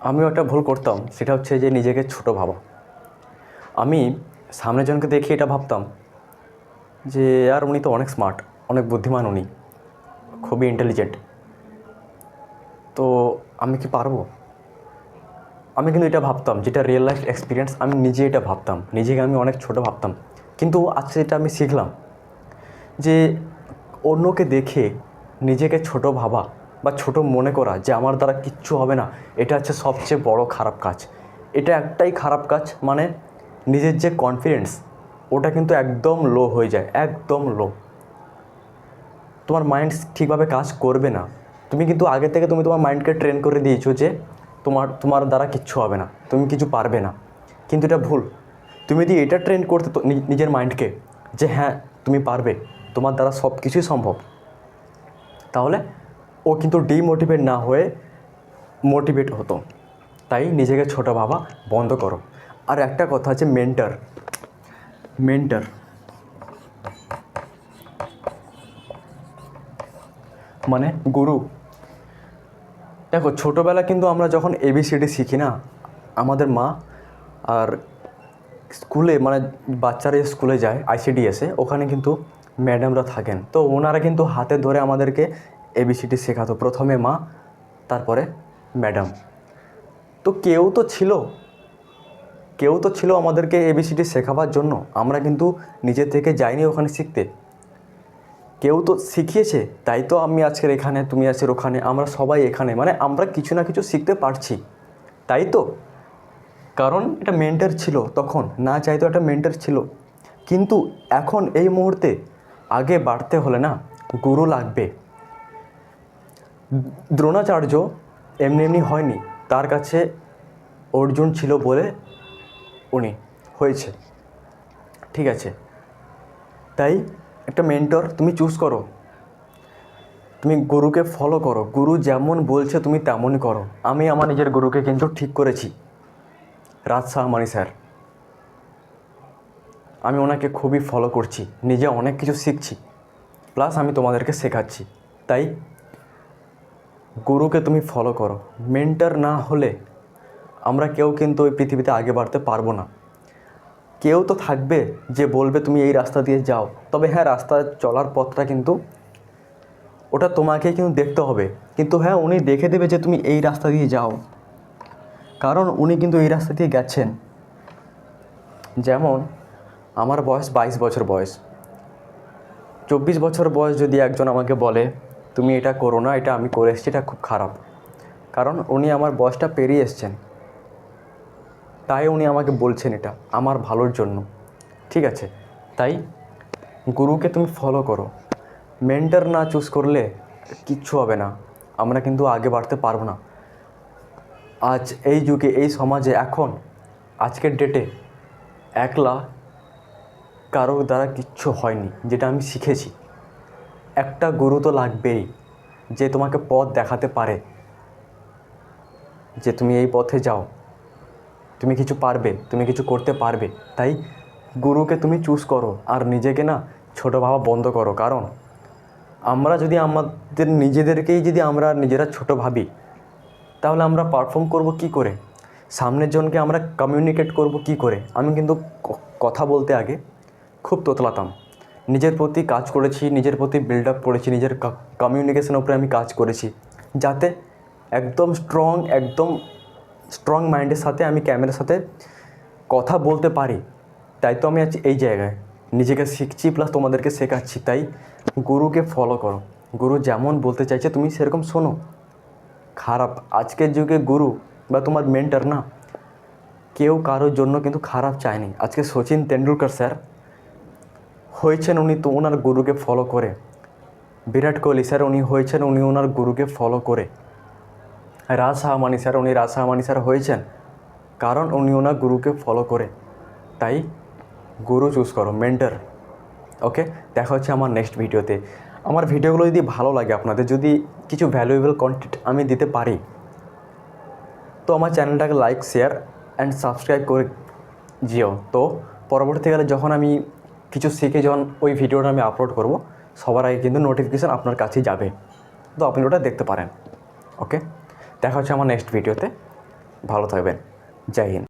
আমিও একটা ভুল করতাম, সেটা হচ্ছে যে নিজেকে ছোট ভাবা। আমি সামনের জনকে দেখে এটা ভাবতাম যে আর উনি তো অনেক স্মার্ট, অনেক বুদ্ধিমান, উনি খুবই ইন্টেলিজেন্ট, তো আমি কি পারবো? আমি কিন্তু এটা ভাবতাম, যেটা রিয়েল লাইফ এক্সপিরিয়েন্স, আমি নিজে এটা ভাবতাম, নিজেকে আমি অনেক ছোট ভাবতাম। কিন্তু আজকে এটা আমি শিখলাম যে অন্যকে দেখে নিজেকে ছোট ভাবা বা ছোট মনে করা যে আমার দ্বারা কিচ্ছু হবে না, এটা হচ্ছে সবচেয়ে বড় খারাপ কাজ। এটা একটাই খারাপ কাজ, মানে নিজের যে কনফিডেন্স ওটা কিন্তু একদম লো হয়ে যায়, একদম লো। তোমার মাইন্ড ঠিকভাবে কাজ করবে না। তুমি কিন্তু আগে থেকে তুমি তোমার মাইন্ডকে ট্রেন করে দিয়েছো যে তোমার দ্বারা কিচ্ছু হবে না, তুমি কিছু পারবে না। কিন্তু এটা ভুল। তুমি যদি এটা ট্রেন করতে নিজের মাইন্ডকে যে হ্যাঁ তুমি পারবে, তোমার দ্বারা সব কিছুই সম্ভব, তাহলে ও কিন্তু ডিমোটিভেট না হয়ে মোটিভেট হতো। তাই নিজেকে ছোট ভাবা বন্ধ করো। আর একটা কথা আছে, মেন্টর। মেন্টর মানে গুরু। দেখো, ছোটোবেলা কিন্তু আমরা যখন এবিসিডি শিখি না, আমাদের মা আর স্কুলে, মানে বাচ্চারা স্কুলে যায় আইসিডিএসে, ওখানে কিন্তু ম্যাডামরা থাকেন, তো ওনারা কিন্তু হাতে ধরে আমাদেরকে এবিসিডি শেখাতো, প্রথমে মা, তারপরে ম্যাডাম। তো কেউ তো ছিল আমাদেরকে এবিসিডি শেখাবার জন্য। আমরা কিন্তু নিজে থেকে যাইনি ওখানে শিখতে, কেউ তো শিখিয়েছে, তাই তো আমি আজকের এখানে, তুমি আজকের ওখানে, আমরা সবাই এখানে, মানে আমরা কিছু না কিছু শিখতে পারছি, তাই তো। কারণ এটা মেন্টর ছিল তখন, না চাইতো একটা মেন্টর ছিল। কিন্তু এখন এই মুহূর্তে আগে বাড়তে হলে না, গুরু লাগবে। দ্রোণাচার্য এমনি এমনি হয়নি, তার কাছে অর্জুন ছিল বলে উনি হয়েছে, ঠিক আছে। তাই একটা মেন্টর তুমি চুজ করো, তুমি গুরুকে ফলো করো, গুরু যেমন বলছে তুমি তেমনই করো। আমি আমার নিজের গুরুকে কিন্তু ঠিক করেছি, রাজ সাহমানি স্যার। আমি ওনাকে খুবই ফলো করছি, নিজে অনেক কিছু শিখছি, প্লাস আমি তোমাদেরকে শেখাচ্ছি। তাই গুরুকে তুমি ফলো করো। মেন্টর না হলে আমরা কেউ কিন্তু ওই পৃথিবীতে আগে বাড়তে পারবো না। কেউ তো থাকবে যে বলবে তুমি এই রাস্তা দিয়ে যাও, তবে হ্যাঁ, রাস্তা চলার পথটা কিন্তু ওটা তোমাকেই কিন্তু দেখতে হবে। কিন্তু হ্যাঁ, উনি দেখে দেবে যে তুমি এই রাস্তা দিয়ে যাও, কারণ উনি কিন্তু এই রাস্তা দিয়ে গেছেন। যেমন আমার বয়স 22 বছর বয়স, 24 বছর বয়স যদি একজন আমাকে বলে তুমি এটা করো না, এটা আমি করে এসেছি, এটা খুব খারাপ, কারণ উনি আমার বয়সটা পেরিয়ে এসছেন, তাই উনি আমাকে বলছেন এটা আমার ভালোর জন্য, ঠিক আছে। তাই গুরুকে তুমি ফলো করো। মেন্টর না চুজ করলে কিচ্ছু হবে না, আমরা কিন্তু আগে বাড়তে পারবো না। আজ এই যুগে, এই সমাজে, এখন আজকের ডেটে একলা কারোর দ্বারা কিচ্ছু হয়নি, যেটা আমি শিখেছি। একটা গুরু তো লাগবেই, যে তোমাকে পথ দেখাতে পারে, যে তুমি এই পথে যাও, তুমি কিছু পারবে, তুমি কিছু করতে পারবে। তাই গুরুকে তুমি চুজ করো, আর নিজেকে না ছোটো ভাবা বন্ধ করো। কারণ আমরা যদি আমাদের নিজেদেরকেই যদি আমরা নিজেরা ছোট ভাবি, তাহলে আমরা পারফর্ম করব কি করে, সামনের জনকে আমরা কমিউনিকেট করব কি করে। আমি কিন্তু কথা বলতে আগে খুব তোতলাতাম, নিজের প্রতি কাজ করেছি, নিজের প্রতি বিল্ড আপ করেছি, নিজের কমিউনিকেশনের উপরে আমি কাজ করেছি, যাতে একদম স্ট্রং মাইন্ডের সাথে আমি ক্যামেরার সাথে কথা বলতে পারি। তাই তো আমি আছি এই জায়গায়, নিজেকে শিখছি প্লাস তোমাদেরকে শেখাচ্ছি। তাই গুরুকে ফলো করো, গুরু যেমন বলতে চাইছে তুমি সেরকম শোনো। খারাপ, আজকের যুগে গুরু বা তোমার মেন্টর না, কেউ কারোর জন্য কিন্তু খারাপ চায়নি। আজকে সচিন তেন্ডুলকর স্যার হয়েছেন, উনি তো ওনার গুরুকে ফলো করে। বিরাট কোহলি স্যার উনি হয়েছেন, উনি ওনার গুরুকে ফলো করে। রাজ সাহমানি স্যার, উনি রাজ সাহমানি স্যার হয়েছেন কারণ উনি ওনার গুরুকে ফলো করে। তাই গুরু চুজ করো, মেন্টর। ওকে, দেখা হচ্ছে আমার নেক্সট ভিডিওতে। আমার ভিডিওগুলো যদি ভালো লাগে, আপনাদের যদি কিছু ভ্যালুয়েবল কন্টেন্ট আমি দিতে পারি, তো আমার চ্যানেলটাকে লাইক, শেয়ার অ্যান্ড সাবস্ক্রাইব করে যেও। তো পরবর্তীকালে যখন আমি কিছু শিখে যখন ওই ভিডিওটা আমি আপলোড করব, সবার আগে কিন্তু নোটিফিকেশান আপনার কাছেই যাবে, তো আপনি ওটা দেখতে পারেন। ওকে, দেখা হচ্ছে আমার নেক্সট ভিডিওতে। ভালো থাকবেন। জয় হিন্দ।